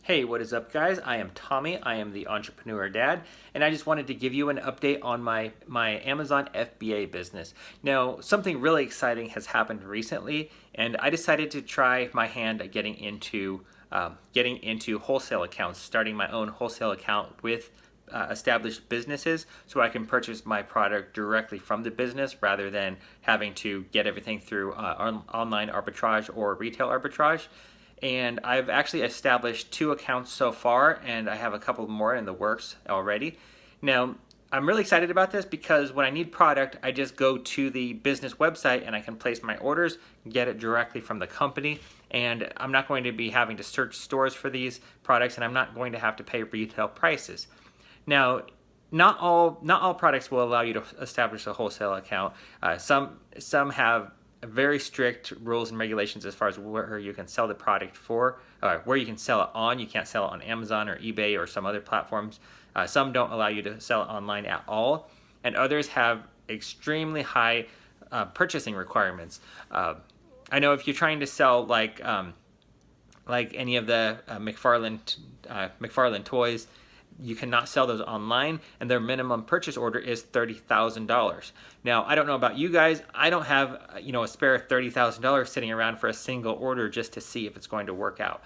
Hey, what is up, guys? I am Tommy. I am the Entrepreneur Dad, and I just wanted to give you an update on my Amazon FBA business. Now, something really exciting has happened recently, and I decided to try my hand at getting into wholesale accounts, starting my own wholesale account with established businesses, so I can purchase my product directly from the business rather than having to get everything through online arbitrage or retail arbitrage. And I've actually established 2 accounts so far, and I have a couple more in the works already. Now, I'm really excited about this because when I need product, I just go to the business website and I can place my orders, get it directly from the company, and I'm not going to be having to search stores for these products, and I'm not going to have to pay retail prices. Now, not all products will allow you to establish a wholesale account. Some have very strict rules and regulations as far as where you can sell the product for, where you can sell it on. You can't sell it on Amazon or eBay or some other platforms. Some don't allow you to sell it online at all, and others have extremely high purchasing requirements. I know if you're trying to sell like any of the McFarlane toys, you cannot sell those online, and their minimum purchase order is $30,000. Now, I don't know about you guys. I don't have a spare $30,000 sitting around for a single order just to see if it's going to work out.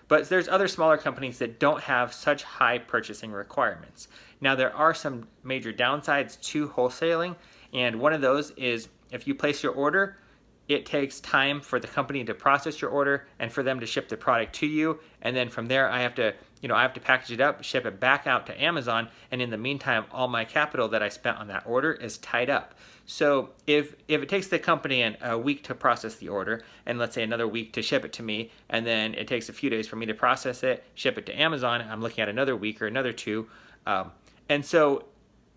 But there's other smaller companies that don't have such high purchasing requirements. Now, there are some major downsides to wholesaling, and one of those is if you place your order, it takes time for the company to process your order and for them to ship the product to you. And then from there, I have to package it up, ship it back out to Amazon. And in the meantime, all my capital that I spent on that order is tied up. So if it takes the company a week to process the order, and let's say another week to ship it to me, and then it takes a few days for me to process it, ship it to Amazon, I'm looking at another week or another 2. And so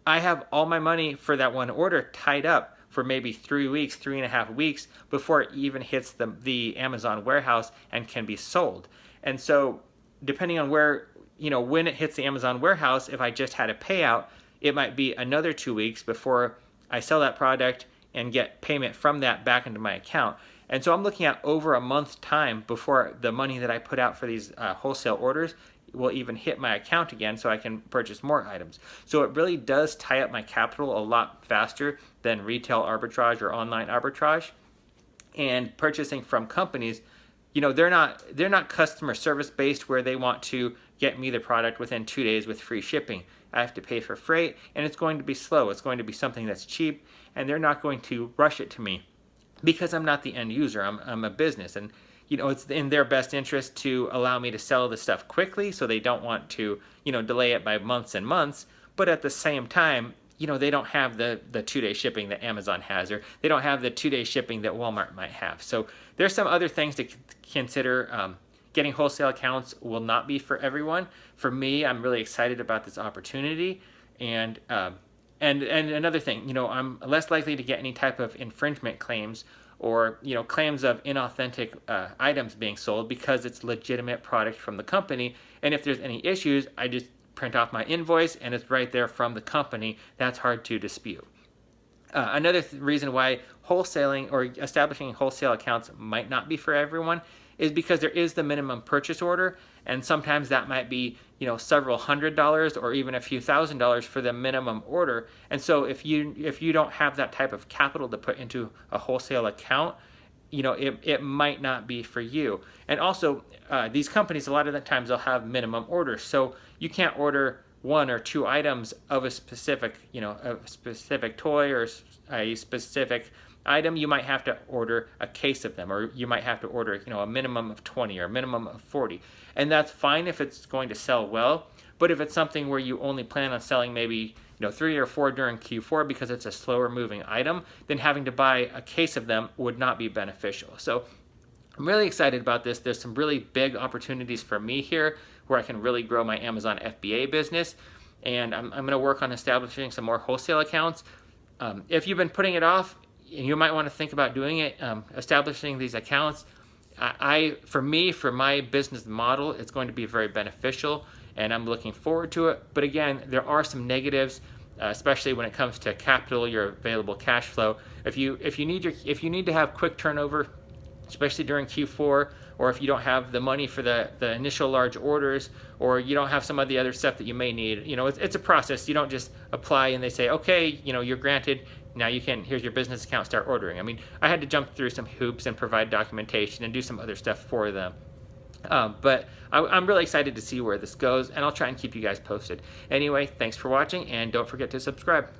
I have all my money for that one order tied up for maybe 3 weeks, 3.5 weeks before it even hits the Amazon warehouse and can be sold. And so depending on when it hits the Amazon warehouse, if I just had a payout, it might be another 2 weeks before I sell that product and get payment from that back into my account. And so I'm looking at over a month's time before the money that I put out for these wholesale orders will even hit my account again so I can purchase more items. So it really does tie up my capital a lot faster than retail arbitrage or online arbitrage. And purchasing from companies, they're not customer service based where they want to get me the product within 2 days with free shipping. I have to pay for freight, and it's going to be slow. It's going to be something that's cheap, and they're not going to rush it to me because I'm not the end user. I'm a business, and it's in their best interest to allow me to sell the stuff quickly, so they don't want to, delay it by months and months. But at the same time, they don't have the 2-day shipping that Amazon has, or they don't have the 2-day shipping that Walmart might have. So there's some other things to consider. Getting wholesale accounts will not be for everyone. For me, I'm really excited about this opportunity. And another thing, I'm less likely to get any type of infringement claims or claims of inauthentic items being sold because it's legitimate product from the company. And if there's any issues, I just print off my invoice and it's right there from the company. That's hard to dispute. Another reason why wholesaling or establishing wholesale accounts might not be for everyone is because there is the minimum purchase order, and sometimes that might be several $100s or even a few $1,000s for the minimum order. And so if you don't have that type of capital to put into a wholesale account, it might not be for you. And also these companies, a lot of the times they'll have minimum orders, so you can't order 1 or 2 items of a specific toy or a specific item. You might have to order a case of them, or you might have to order a minimum of 20 or a minimum of 40, and that's fine if it's going to sell well. But if it's something where you only plan on selling maybe 3 or 4 during Q4 because it's a slower moving item, then having to buy a case of them would not be beneficial. So I'm really excited about this. There's some really big opportunities for me here where I can really grow my Amazon FBA business, and I'm going to work on establishing some more wholesale accounts. If you've been putting it off, you might want to think about doing it, establishing these accounts. For my business model, it's going to be very beneficial, and I'm looking forward to it. But again, there are some negatives, especially when it comes to capital, your available cash flow. If you need to have quick turnover, especially during Q4 or if you don't have the money for the initial large orders, or you don't have some of the other stuff that you may need. You know, it's a process. You don't just apply and they say, okay, you know, you're granted. Now you can, here's your business account, start ordering. I mean, I had to jump through some hoops and provide documentation and do some other stuff for them. But I'm really excited to see where this goes, and I'll try and keep you guys posted. Anyway, thanks for watching, and don't forget to subscribe.